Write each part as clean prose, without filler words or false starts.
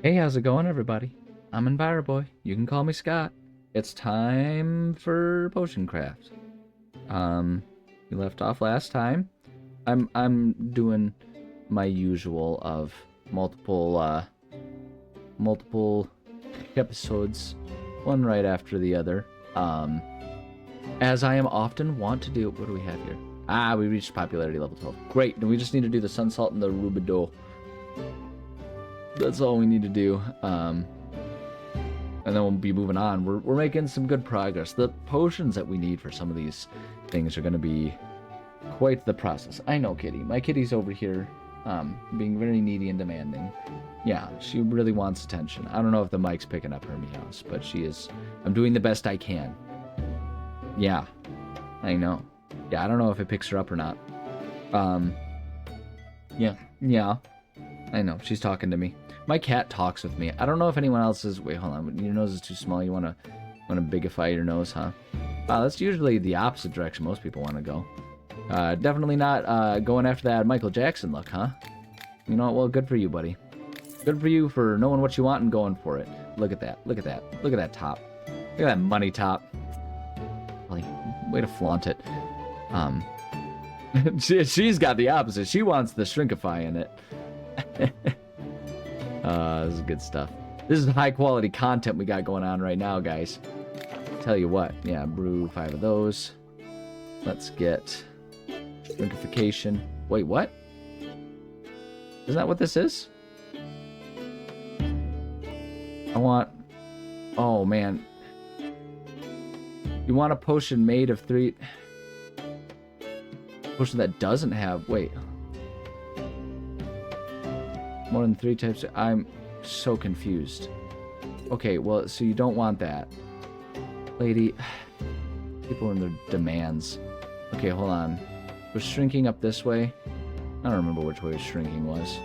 Hey, how's it going, everybody? I'm Enviroboy. You can call me Scott. It's time for potion craft. Um, we left off last time. I'm doing my usual of multiple episodes, one right after the other. As I am often want to do. What do we have here? Ah, we reached popularity level 12. Great. Then we just need to do the sun salt and the rubido. That's all we need to do. And then we'll be moving on. We're making some good progress. The potions that we need for some of these things are going to be quite the process. I know, Kitty. My kitty's over here being very needy and demanding. Yeah, she really wants attention. I don't know if the mic's picking up her meows, but she is. I'm doing the best I can. Yeah, I know. Yeah, I don't know if it picks her up or not. Yeah. I know. She's talking to me. My cat talks with me. I don't know if anyone else is. Wait, hold on. Your nose is too small. You wanna bigify your nose, huh? That's usually the opposite direction most people want to go. Definitely not going after that Michael Jackson look, huh? You know what? Well, good for you, buddy. Good for you for knowing what you want and going for it. Look at that. Look at that. Look at that top. Look at that money top. Really, way to flaunt it. She's got the opposite. She wants the shrinkify in it. This is good stuff. This is high quality content we got going on right now, guys. Tell you what, yeah, brew 5 of those. Let's get shrinkification. Wait, what? Isn't that what this is? I want... Oh, man. You want a potion made of 3... Potion that doesn't have... Wait. More than 3 types... I'm so confused. Okay, well, so you don't want that. Lady... People in their demands. Okay, hold on. We're shrinking up this way. I don't remember which way shrinking was.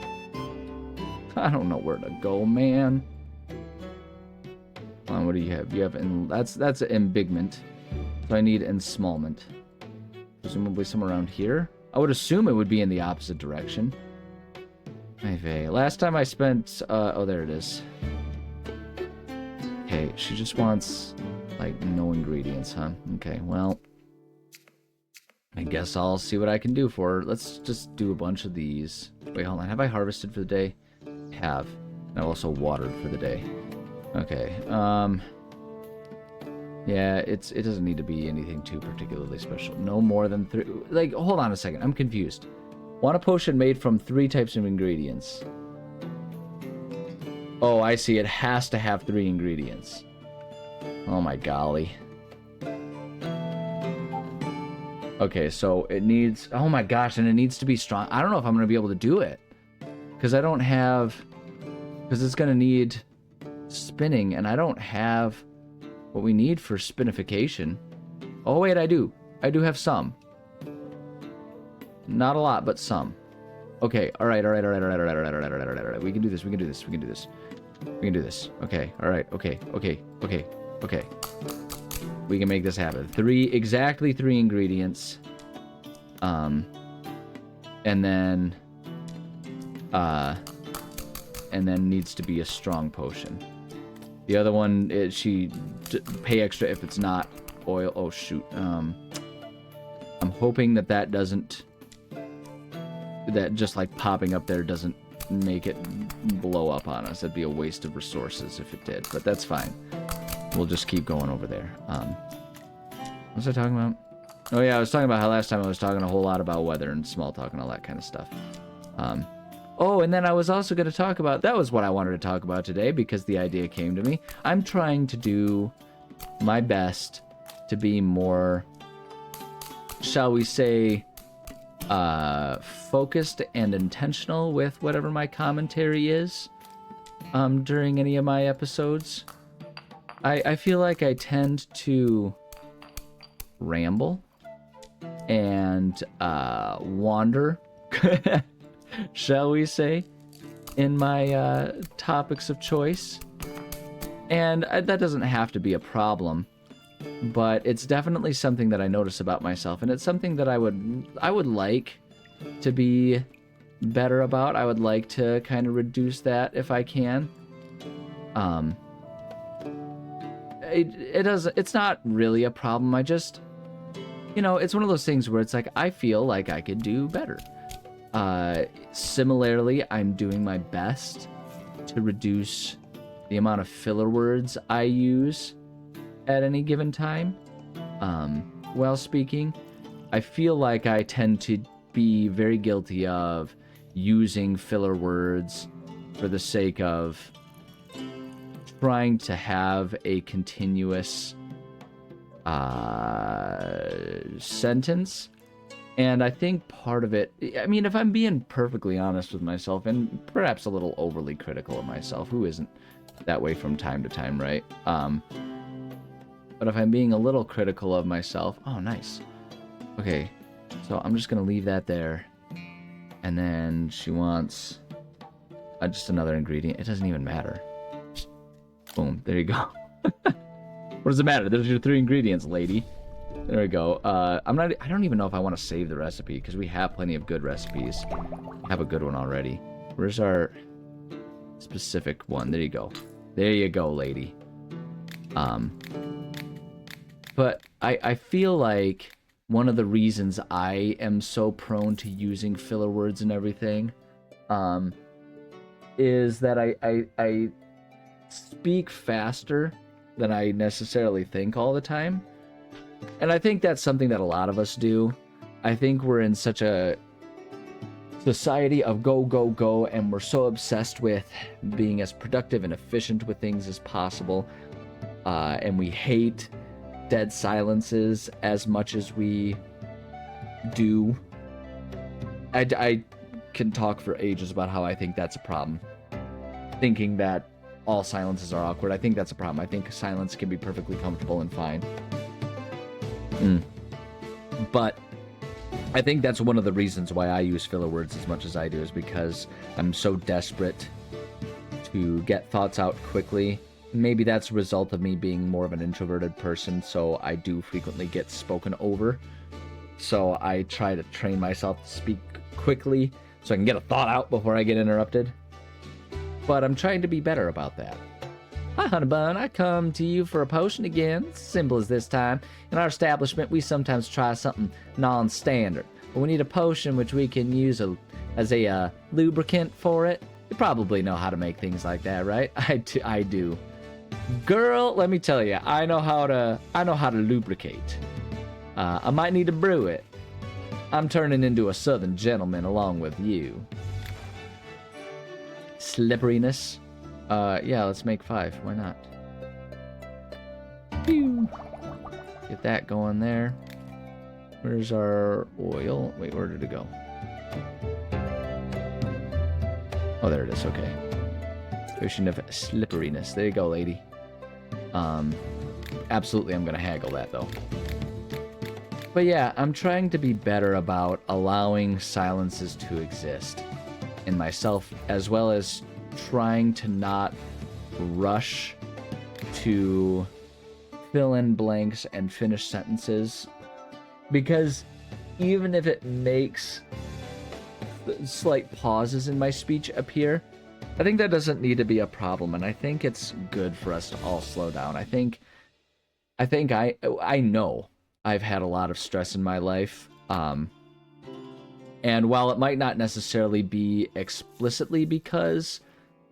I don't know where to go, man. Hold on, what do you have? You have... That's embigment. So I need ensmallment. Presumably somewhere around here. I would assume it would be in the opposite direction. Okay, last time I spent... oh, there it is. Okay, she just wants, like, no ingredients, huh? Okay, well... I guess I'll see what I can do for her. Let's just do a bunch of these. Wait, hold on. Have I harvested for the day? Have. And I've also watered for the day. Okay, yeah, it doesn't need to be anything too particularly special. No more than 3... Like, hold on a second. I'm confused. Want a potion made from 3 types of ingredients. Oh, I see. It has to have 3 ingredients. Oh my golly. Okay, so it needs... Oh my gosh, and it needs to be strong. I don't know if I'm going to be able to do it. Because I don't have... Because it's going to need spinning, and I don't have what we need for spinification. Oh wait, I do. I do have some. Not a lot, but some. Okay, alright. We can do this. Okay, alright, okay. We can make this happen. Exactly 3 ingredients. And then needs to be a strong potion. The other one is pay extra if it's not oil. Oh shoot. I'm hoping that doesn't... That just like popping up there doesn't make it blow up on us. That'd be a waste of resources if it did, but that's fine. We'll just keep going over there. What was I talking about? Oh yeah, I was talking about how last time I was talking a whole lot about weather and small talk and all that kind of stuff. Oh, and then I was also going to talk about... That was what I wanted to talk about today because the idea came to me. I'm trying to do my best to be more, shall we say... focused and intentional with whatever my commentary is during any of my episodes. I feel like I tend to ramble and wander, shall we say, in my topics of choice. And that doesn't have to be a problem. But it's definitely something that I notice about myself, and it's something that I would like to be better about. I would like to kind of reduce that if I can. It doesn't, it's not really a problem. I just, it's one of those things where it's like, I feel like I could do better. Similarly, I'm doing my best to reduce the amount of filler words I use at any given time. While speaking, I feel like I tend to be very guilty of using filler words for the sake of trying to have a continuous sentence. And I think part of it, I mean, if I'm being perfectly honest with myself, and perhaps a little overly critical of myself, who isn't that way from time to time, right? But if I'm being a little critical of myself, oh, nice. Okay, so I'm just going to leave that there. And then she wants just another ingredient. It doesn't even matter. Boom, there you go. What does it matter? There's your 3 ingredients, lady. There we go. I don't even know if I want to save the recipe, because we have plenty of good recipes. I have a good one already. Where's our specific one? There you go. There you go, lady. But I feel like one of the reasons I am so prone to using filler words and everything, is that I speak faster than I necessarily think all the time. And I think that's something that a lot of us do. I think we're in such a society of go, go, go, and we're so obsessed with being as productive and efficient with things as possible. And we hate dead silences as much as we do. I can talk for ages about how I think that's a problem. Thinking that all silences are awkward. I think that's a problem. I think silence can be perfectly comfortable and fine. But I think that's one of the reasons why I use filler words as much as I do, is because I'm so desperate to get thoughts out quickly. Maybe that's a result of me being more of an introverted person, so I do frequently get spoken over. So I try to train myself to speak quickly so I can get a thought out before I get interrupted. But I'm trying to be better about that. Hi, Honey Bun. I come to you for a potion again. Simple as this time. In our establishment, we sometimes try something non-standard. But we need a potion which we can use as a lubricant for it. You probably know how to make things like that, right? I do. Girl, let me tell you, I know how to lubricate. I might need to brew it. I'm turning into a southern gentleman along with you. Slipperiness. Yeah, let's make 5. Why not? Pew. Get that going there. Where's our oil? Wait, where did it go? Oh, there it is. Okay. Potion of slipperiness. There you go, lady. Absolutely, I'm gonna haggle that though. But yeah, I'm trying to be better about allowing silences to exist in myself, as well as trying to not rush to fill in blanks and finish sentences, because even if it makes slight pauses in my speech appear, I think that doesn't need to be a problem, and I think it's good for us to all slow down. I know I've had a lot of stress in my life, and while it might not necessarily be explicitly because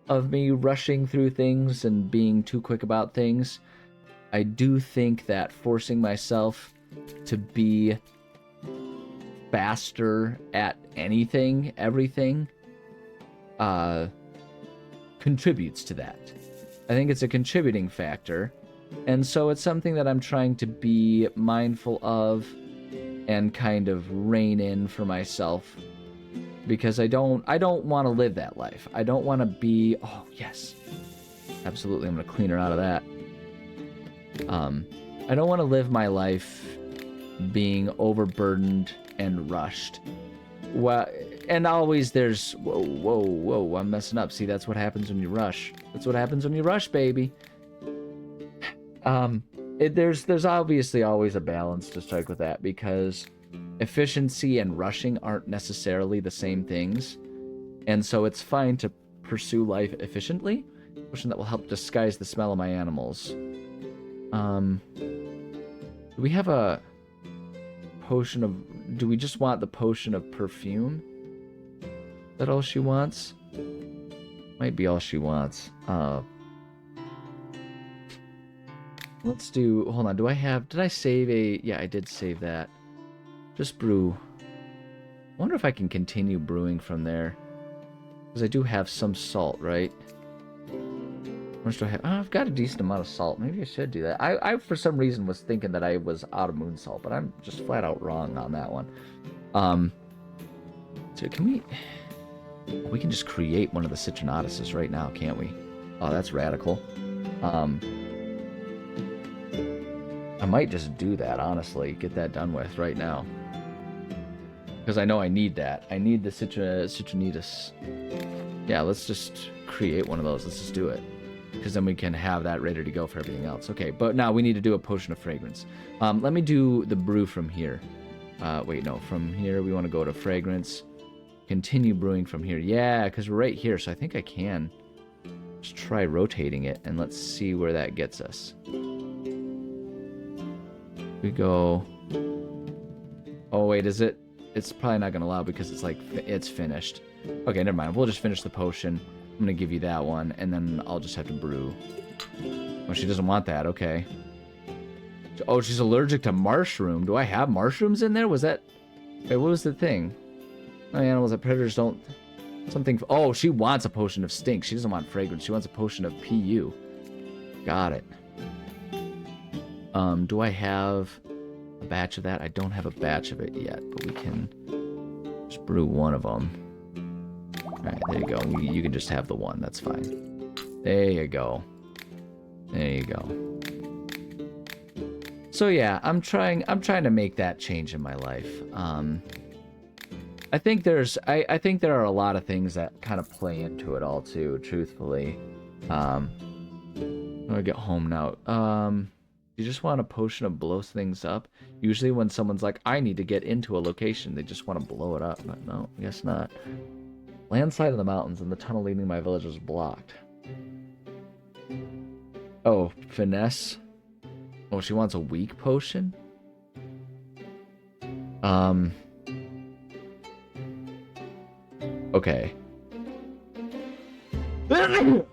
of me rushing through things and being too quick about things, I do think that forcing myself to be faster at everything, contributes to that. I think it's a contributing factor, and so it's something that I'm trying to be mindful of and kind of rein in for myself, because I don't want to live that life. I don't want to be, oh yes, absolutely, I'm going to clean her out of that. I don't want to live my life being overburdened and rushed. Well, and always there's, whoa, I'm messing up. See, that's what happens when you rush. That's what happens when you rush, baby. There's obviously always a balance to strike with that, because efficiency and rushing aren't necessarily the same things. And so it's fine to pursue life efficiently Potion that will help disguise the smell of my animals. Do we have a potion of... Do we just want the potion of perfume? Is that all she wants? Might be all she wants. Let's do... Hold on, do I have... Did I save a... Yeah, I did save that. Just brew. I wonder if I can continue brewing from there. Because I do have some salt, right? How much do I have? Oh, I've got a decent amount of salt. Maybe I should do that. I for some reason, was thinking that I was out of moon salt, but I'm just flat out wrong on that one. So can we... We can just create one of the Citronatuses right now, can't we? Oh, that's radical. I might just do that, honestly. Get that done with right now. Because I know I need that. I need the Citronitas. Yeah, let's just create one of those. Let's just do it. Because then we can have that ready to go for everything else. Okay, but now we need to do a potion of fragrance. Let me do the brew from here. Wait, no. From here, we want to go to fragrance. Continue brewing from here. Yeah, because we're right here, so I think I can just try rotating it, and let's see where that gets us. We go... Oh, wait, is it? It's probably not going to allow because it's like, it's finished. Okay, never mind. We'll just finish the potion. I'm going to give you that one, and then I'll just have to brew. Oh, she doesn't want that. Okay. Oh, she's allergic to mushroom. Do I have mushrooms in there? Was that... Wait, what was the thing? No, animals that predators don't... Something... Oh, she wants a potion of stink. She doesn't want fragrance. She wants a potion of PU. Got it. Do I have a batch of that? I don't have a batch of it yet, but we can just brew one of them. Alright, there you go. You can just have the one. That's fine. There you go. There you go. So yeah, I'm trying to make that change in my life. I think there are a lot of things that kind of play into it all too, truthfully. I'm gonna get home now. You just want a potion of blows things up? Usually when someone's like, I need to get into a location, they just want to blow it up. But no, I guess not. Landslide in the mountains and the tunnel leading to my village was blocked. Oh, finesse? Oh, she wants a weak potion? Okay.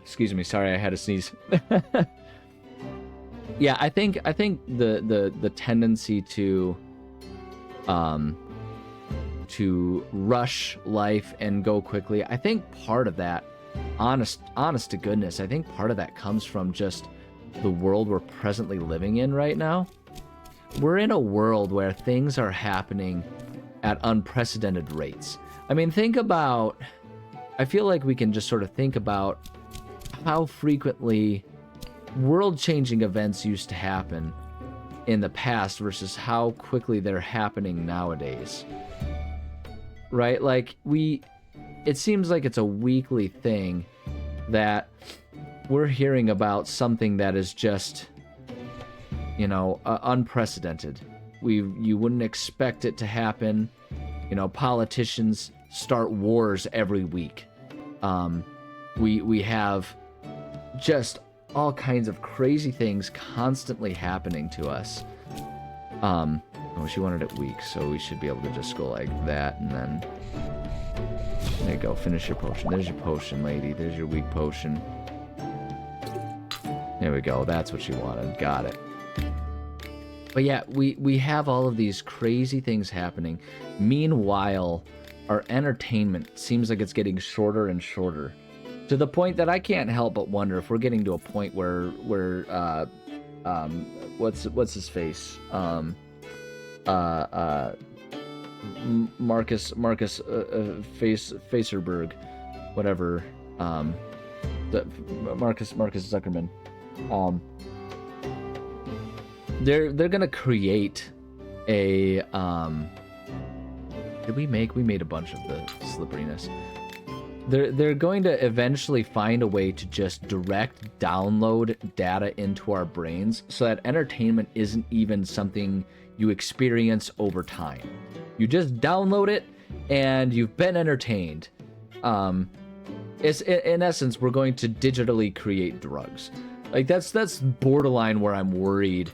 Excuse me, sorry, I had to sneeze. Yeah, I think the tendency to rush life and go quickly, I think part of that, honest to goodness, I think part of that comes from just the world we're presently living in right now. We're in a world where things are happening at unprecedented rates. I mean, I feel like we can just sort of think about how frequently world-changing events used to happen in the past versus how quickly they're happening nowadays. Right? Like, it seems like it's a weekly thing that we're hearing about something that is just, you know, unprecedented. You wouldn't expect it to happen. You know, politicians start wars every week. We have just all kinds of crazy things constantly happening to us. Oh, she wanted it weak, so we should be able to just go like that, and then there you go. Finish your potion. There's your potion, lady. There's your weak potion. There we go. That's what she wanted. Got it. But yeah, we have all of these crazy things happening. Meanwhile, our entertainment seems like it's getting shorter and shorter, to the point that I can't help but wonder if we're getting to a point where what's his face? Marcus Facerberg, whatever. Marcus Zuckerman. They're gonna create a we made a bunch of the slipperiness. They're going to eventually find a way to just direct download data into our brains so that entertainment isn't even something you experience over time. You just download it and you've been entertained. in essence, we're going to digitally create drugs. Like that's borderline where I'm worried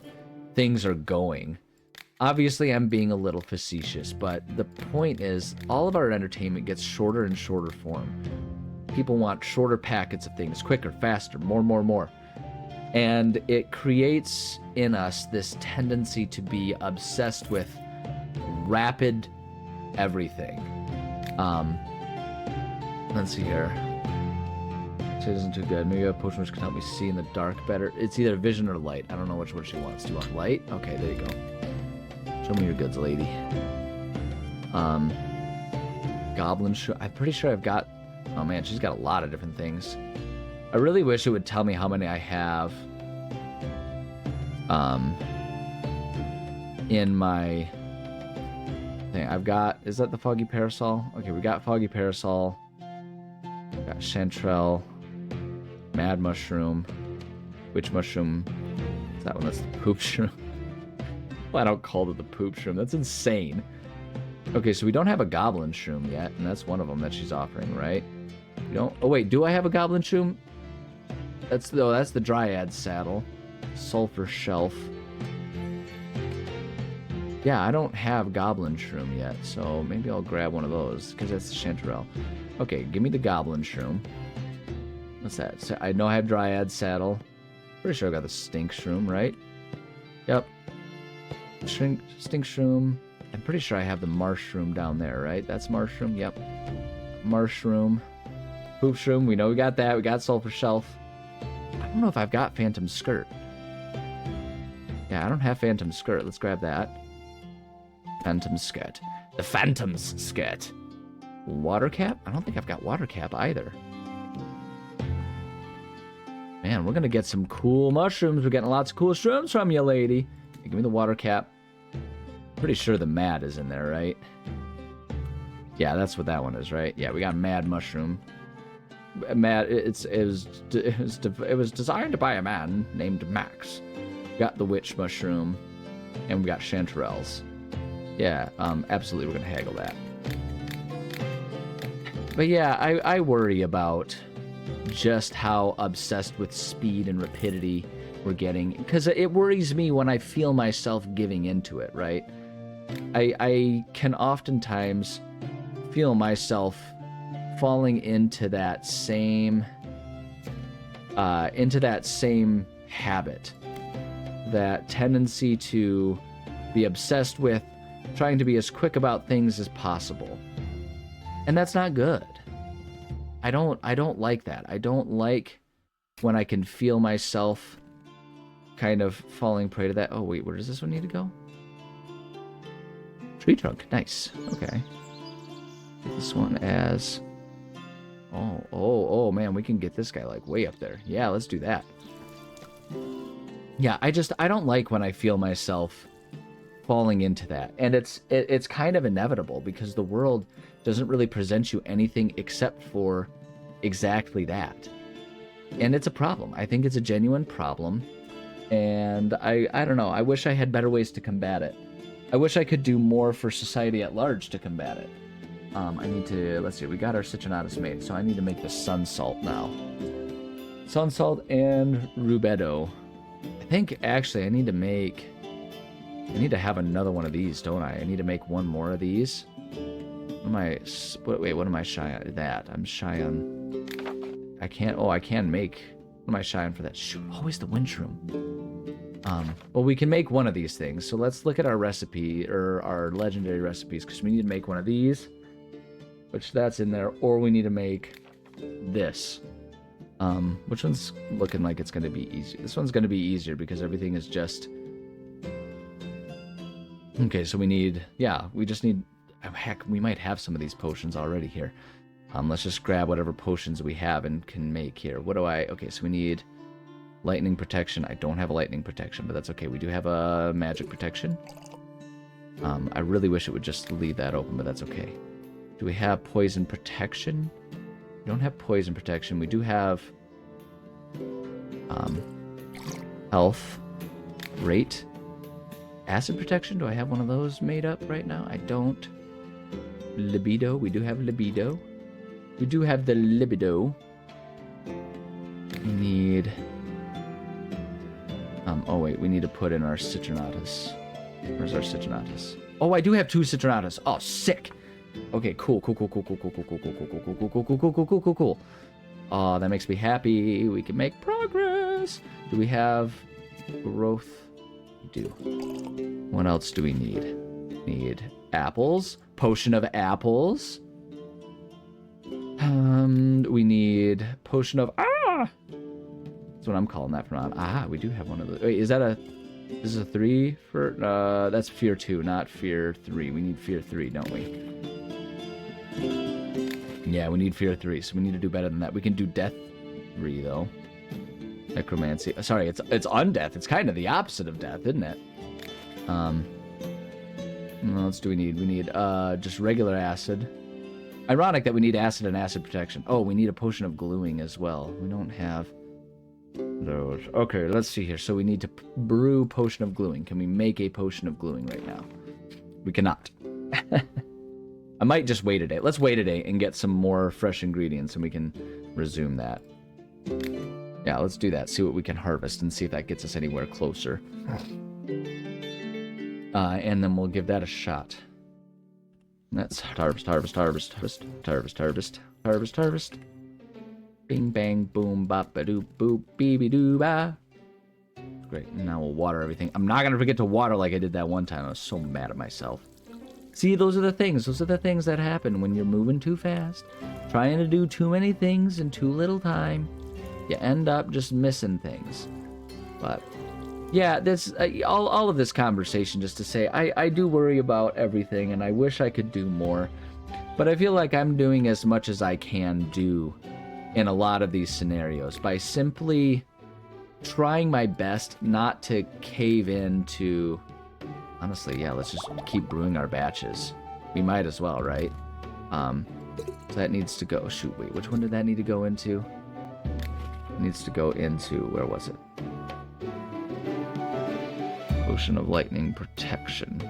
things are going. Obviously, I'm being a little facetious, but the point is, all of our entertainment gets shorter and shorter form. People want shorter packets of things, quicker, faster, more. And it creates in us this tendency to be obsessed with rapid everything. Let's see here. It isn't too good. Maybe a potion which can help me see in the dark better. It's either vision or light. I don't know which one she wants. Do you want light? Okay, there you go. Show me your goods, lady. Goblin shoe. I'm pretty sure I've got... Oh, man, she's got a lot of different things. I really wish it would tell me how many I have in my thing. I've got... Is that the Foggy Parasol? Okay, we got Foggy Parasol. We got Chanterelle. Mad Mushroom. Which mushroom? Is that one? That's the poop shroom. Well, I don't call it the poop shroom. That's insane. Okay, so we don't have a goblin shroom yet, and that's one of them that she's offering, right? We don't... Oh, wait, do I have a goblin shroom? That's the Dryad Saddle. Sulfur Shelf. Yeah, I don't have goblin shroom yet, so maybe I'll grab one of those, because that's the Chanterelle. Okay, give me the goblin shroom. What's that? So I know I have Dryad Saddle. Pretty sure I got the stink shroom, right? Yep. Stink shroom. I'm pretty sure I have the marsh shroom down there, right? That's marsh shroom. Yep. Marsh shroom. Poop shroom. We know we got that. We got sulfur shelf. I don't know if I've got phantom skirt. Yeah, I don't have phantom skirt. Let's grab that. Phantom skirt. The phantom's skirt. Water cap? I don't think I've got water cap either. Man, we're gonna get some cool mushrooms. We're getting lots of cool shrooms from you, lady. Hey, give me the water cap. Pretty sure the mad is in there, right? Yeah, that's what that one is, right? Yeah, we got mad mushroom. Mad. It was designed by a man named Max. We got the witch mushroom, and we got chanterelles. Yeah, absolutely, we're gonna haggle that. But yeah, I worry about just how obsessed with speed and rapidity we're getting, because it worries me when I feel myself giving into it, right? I can oftentimes feel myself falling into that same habit, that tendency to be obsessed with trying to be as quick about things as possible. And that's not good. I don't like that. I don't like when I can feel myself kind of falling prey to that. Oh, wait, where does this one need to go? Tree trunk. Nice. Okay. Get this one as... Oh, man, we can get this guy, like, way up there. Yeah, let's do that. Yeah, I don't like when I feel myself falling into that. And it's kind of inevitable, because the world doesn't really present you anything except for exactly that. And it's a problem. I think it's a genuine problem. And I don't know. I wish I had better ways to combat it. I wish I could do more for society at large to combat it. I need to, let's see, we got our citrinatus made, so I need to make the sun salt now. Sun salt and rubedo. I think, actually, I need to have another one of these, don't I? I need to make one more of these. What am I shy on? That. I'm shy on... I can make... What am I shy on for that? Shoot, always the wind shroom. Well, we can make one of these things. So let's look at our recipe, or our legendary recipes, because we need to make one of these, which that's in there, or we need to make this. Which one's looking like it's going to be easy? This one's going to be easier because everything is just... Okay, so we need... Yeah, we just need... Oh, heck, we might have some of these potions already here. Let's just grab whatever potions we have and can make here. What do I... Okay, so we need lightning protection. I don't have a lightning protection, but that's okay. We do have a magic protection. I really wish it would just leave that open, but that's okay. Do we have poison protection? We don't have poison protection. We do have health rate. Acid protection? Do I have one of those made up right now? I don't. Libido. We do have libido. We do have the libido. We need... oh wait, we need to put in our citronatus. Where's our citronatus? Oh, I do have 2 citronatus. Oh, sick. Okay, cool. Oh, that makes me happy. We can make progress. Do we have growth? We do. What else do we need? Need apples. Potion of apples. We need potion of... That's what I'm calling that from on. We do have one of those. Wait, is that a... This is a 3 for... that's fear 2, not fear 3. We need fear 3, don't we? Yeah, we need fear 3, so we need to do better than that. We can do death 3, though. Necromancy. Sorry, it's undeath. It's kind of the opposite of death, isn't it? What else do we need? We need just regular acid. Ironic that we need acid and acid protection. Oh, we need a potion of gluing as well. We don't have those. Okay, let's see here. So we need to brew potion of gluing. Can we make a potion of gluing right now? We cannot. I might just wait a day. Let's wait a day and get some more fresh ingredients and we can resume that. Yeah, let's do that. See what we can harvest and see if that gets us anywhere closer. And then we'll give that a shot. Let's harvest. Bing, bang, boom, bop, ba doop, boop, beeby doo ba. Great. Now we'll water everything. I'm not going to forget to water like I did that one time. I was so mad at myself. See, those are the things. Those are the things that happen when you're moving too fast. Trying to do too many things in too little time. You end up just missing things. But, yeah, this all of this conversation just to say, I do worry about everything, and I wish I could do more. But I feel like I'm doing as much as I can do in a lot of these scenarios by simply trying my best not to cave into... Honestly, yeah, let's just keep brewing our batches. We might as well, right? So that needs to go... Shoot, wait, which one did that need to go into? It needs to go into... Where was it? Potion of Lightning Protection.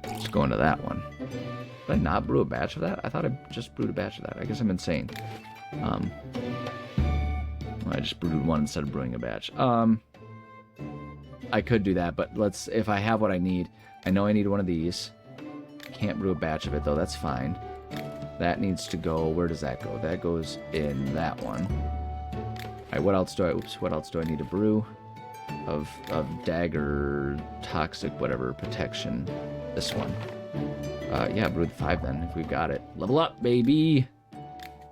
Let's go into that one. Did I not brew a batch of that? I thought I just brewed a batch of that. I guess I'm insane. I just brewed one instead of brewing a batch. I could do that, but let's... If I have what I need... I know I need one of these. Can't brew a batch of it, though. That's fine. That needs to go... Where does that go? That goes in that one. Alright, what else do I... Oops, what else do I need to brew? Of dagger... Toxic, whatever, protection. This one. Yeah, brew the 5 then, if we've got it. Level up, baby!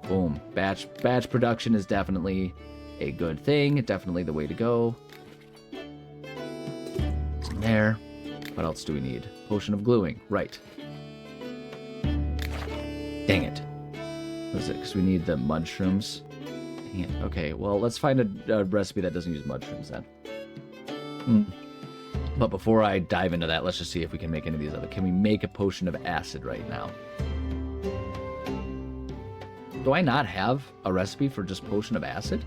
Boom. Batch production is definitely a good thing. Definitely the way to go. There. What else do we need? Potion of gluing. Right. Dang it. What is it? Because we need the mushrooms. Dang it. Okay, well, let's find a recipe that doesn't use mushrooms then. But before I dive into that, let's just see if we can make any of these other... Can we make a potion of acid right now? Do I not have a recipe for just potion of acid?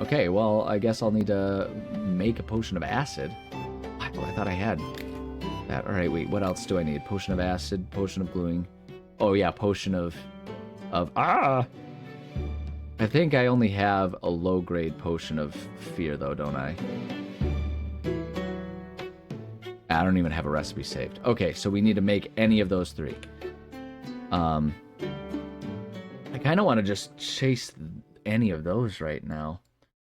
Okay, well, I guess I'll need to make a potion of acid. I thought I had that. Alright, wait, what else do I need? Potion of acid, potion of gluing. Oh yeah, potion of... I think I only have a low-grade potion of fear, though, don't I? I don't even have a recipe saved. Okay, so we need to make any of those 3. I kind of want to just chase any of those right now.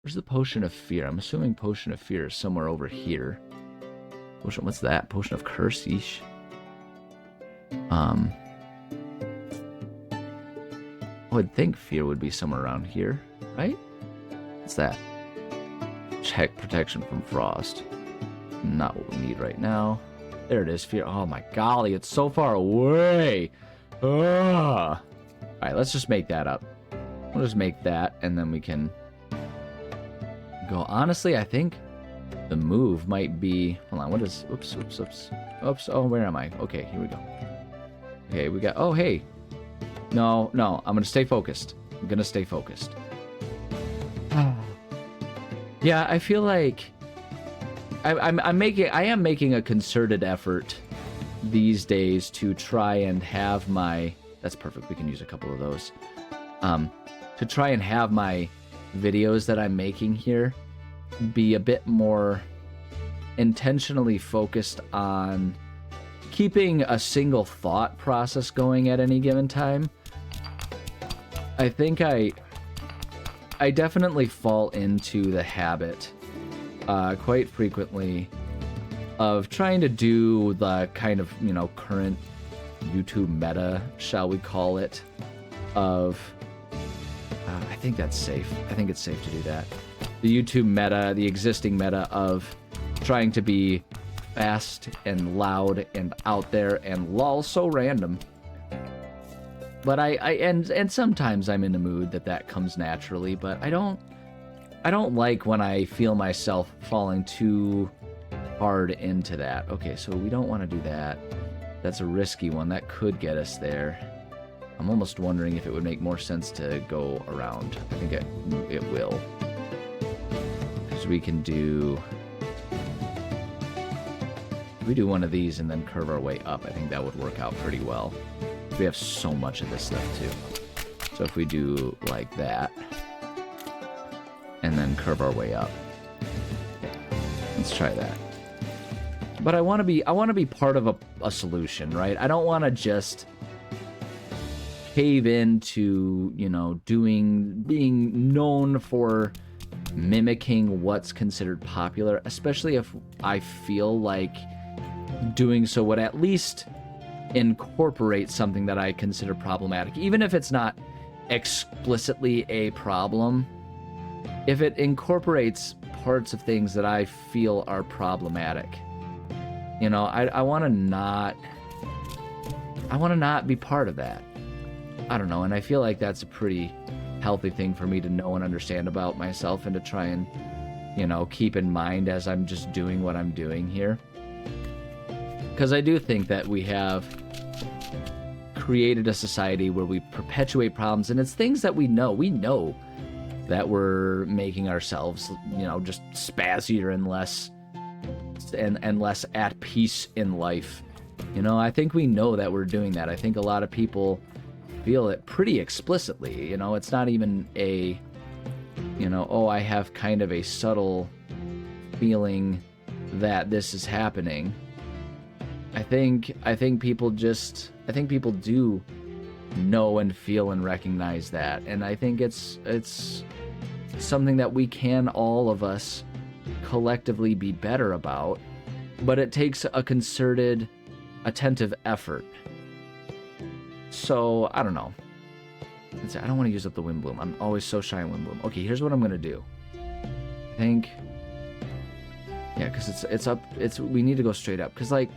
Where's the potion of fear? I'm assuming potion of fear is somewhere over here. Potion, what's that? Potion of curse, yeesh. I would think fear would be somewhere around here, right? What's that? Check protection from frost. Not what we need right now. There it is, fear. Oh my golly, it's so far away. Ugh. Alright, let's just make that up. We'll just make that, and then we can go. Honestly, I think the move might be... Hold on, what is... Oops. Oh, where am I? Okay, here we go. Okay, we got... Oh, hey. No, I'm gonna stay focused. Yeah, I feel like... I am making a concerted effort these days to try and have my That's perfect. We can use a couple of those. To try and have my videos that I'm making here be a bit more intentionally focused on keeping a single thought process going at any given time. I think I definitely fall into the habit quite frequently of trying to do the kind of, you know, current YouTube meta, shall we call it, of I think that's safe. I think it's safe to do that. The YouTube meta, the existing meta of trying to be fast and loud and out there and lol so random. But and sometimes I'm in the mood that comes naturally, but I don't like when I feel myself falling too hard into that. Okay, so we don't want to do that. That's a risky one. That could get us there. I'm almost wondering if it would make more sense to go around. I think it will. Because we can do... If we do one of these and then curve our way up, I think that would work out pretty well. We have so much of this stuff too. So if we do like that, and then curve our way up. Okay, let's try that. But I want to be part of a solution, right? I don't want to just cave into, you know, being known for mimicking what's considered popular, especially if I feel like doing so would at least incorporate something that I consider problematic, even if it's not explicitly a problem. If it incorporates parts of things that I feel are problematic, you know, I want to not be part of that. I don't know, and I feel like that's a pretty healthy thing for me to know and understand about myself and to try and, you know, keep in mind as I'm just doing what I'm doing here. Because I do think that we have created a society where we perpetuate problems, and it's things that we know. We know that we're making ourselves, you know, just spazzier and less at peace in life. You know, I think we know that we're doing that. I think a lot of people feel it pretty explicitly. You know, it's not even a, you know, oh, I have kind of a subtle feeling that this is happening. I think people do know and feel and recognize that, and I think it's something that we can, all of us, collectively be better about, but it takes a concerted, attentive effort. So, I don't know. I don't want to use up the wind bloom. I'm always so shy on wind bloom. Okay, here's what I'm going to do. I think... Yeah, because it's up... We need to go straight up. Because, like...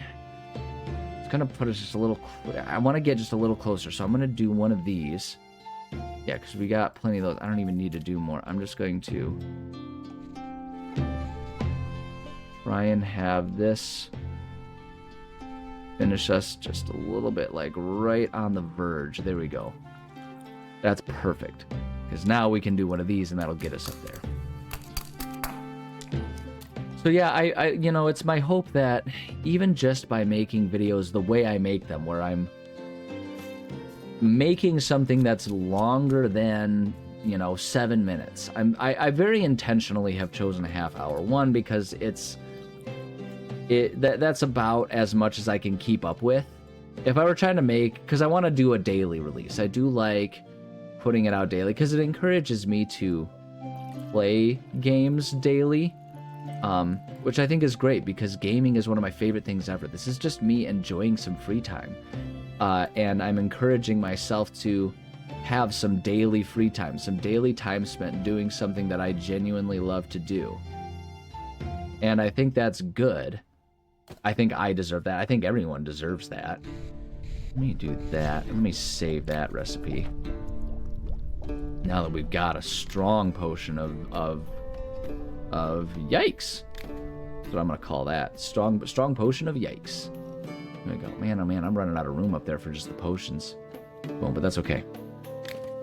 It's going to put us just a little... I want to get just a little closer. So I'm going to do one of these. Yeah, because we got plenty of those. I don't even need to do more. I'm just going to... try and have this... finish us just a little bit, like right on the verge. There we go. That's perfect. Because now we can do one of these and that'll get us up there. So yeah, I you know, it's my hope that even just by making videos the way I make them, where I'm making something that's longer than, you know, 7 minutes. I very intentionally have chosen a half hour. One, because that's about as much as I can keep up with. If I were trying to make, because I want to do a daily release. I do like putting it out daily because it encourages me to play games daily, which I think is great because gaming is one of my favorite things ever. This is just me enjoying some free time, and I'm encouraging myself to have some daily free time, some daily time spent doing something that I genuinely love to do. And I think that's good. I think I deserve that. I think everyone deserves that. Let me do that. Let me save that recipe. Now that we've got a strong potion of yikes. That's what I'm gonna call that. Strong potion of yikes. There we go. Man, oh man, I'm running out of room up there for just the potions. Boom, but that's okay.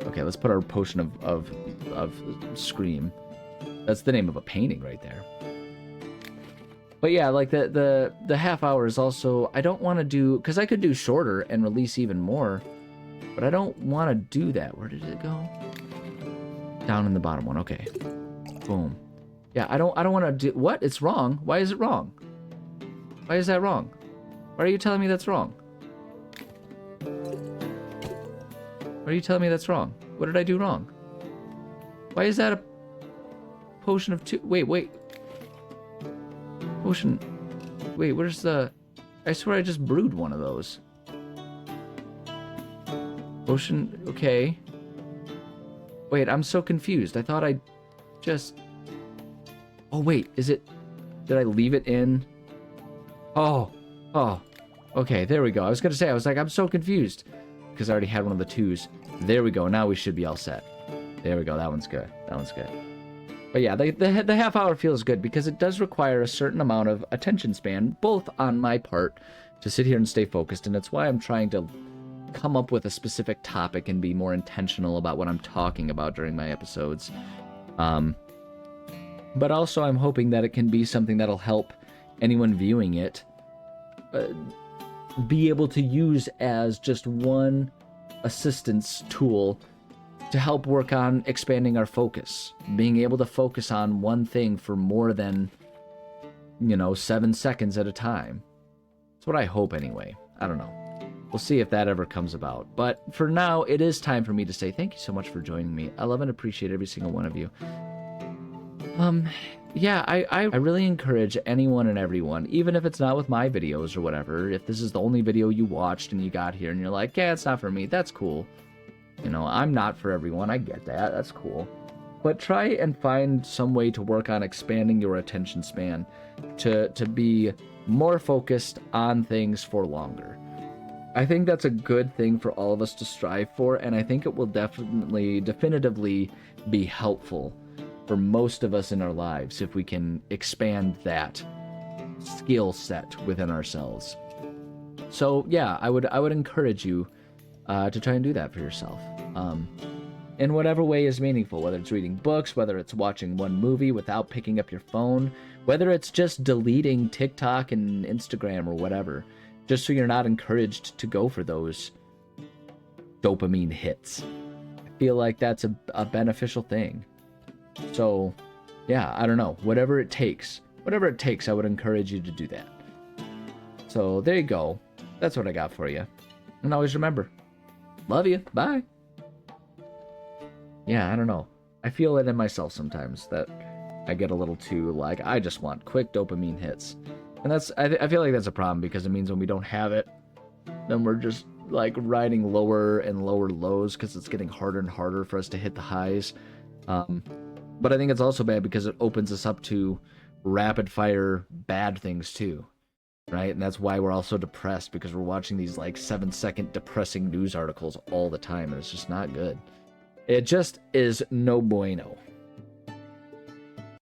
Okay, let's put our potion of scream. That's the name of a painting right there. But yeah, like the half hour is also, I don't want to do, because I could do shorter and release even more, But I don't want to do that. Where did it go? Down in the bottom one. Okay. Boom. Yeah, I don't want to do... What? It's wrong. Why is it wrong? Why is that wrong? Why are you telling me that's wrong? Why are you telling me that's wrong? What did I do wrong? Why is that a potion of 2? Wait. Potion... Wait, where's the... I swear I just brewed one of those. Potion... Okay. Wait, I'm so confused. I thought I just... Oh, wait. Is it... Did I leave it in? Oh. Okay, there we go. I was going to say, I was like, I'm so confused. Because I already had one of the 2s. There we go. Now we should be all set. There we go. That one's good. That one's good. But yeah, the half hour feels good because it does require a certain amount of attention span, both on my part, to sit here and stay focused. And it's why I'm trying to come up with a specific topic and be more intentional about what I'm talking about during my episodes. But also I'm hoping that it can be something that'll help anyone viewing it be able to use as just one assistance tool to help work on expanding our focus. Being able to focus on one thing for more than, 7 seconds at a time. That's what I hope anyway. I don't know. We'll see if that ever comes about. But for now, it is time for me to say thank you so much for joining me. I love and appreciate every single one of you. Yeah, I really encourage anyone and everyone, even if it's not with my videos or whatever, if this is the only video you watched and you got here and you're like, yeah, it's not for me, that's cool. I'm not for everyone, I get that, that's cool. But try and find some way to work on expanding your attention span to be more focused on things for longer. I think that's a good thing for all of us to strive for, and I think it will definitively be helpful for most of us in our lives if we can expand that skill set within ourselves. So yeah, I would encourage you to try and do that for yourself. In whatever way is meaningful, whether it's reading books, whether it's watching one movie without picking up your phone, whether it's just deleting TikTok and Instagram or whatever, just so you're not encouraged to go for those dopamine hits. I feel like that's a beneficial thing. So, yeah, I don't know. Whatever it takes, I would encourage you to do that. So, there you go. That's what I got for you. And always remember, love you. Bye. Yeah, I don't know. I feel it in myself sometimes that I get a little too, like, I just want quick dopamine hits. And I feel like that's a problem because it means when we don't have it, then we're just, like, riding lower and lower lows because it's getting harder and harder for us to hit the highs. But I think it's also bad because it opens us up to rapid fire bad things too, right? And that's why we're all so depressed, because we're watching these like 7-second depressing news articles all the time, and it's just not good. It just is no bueno.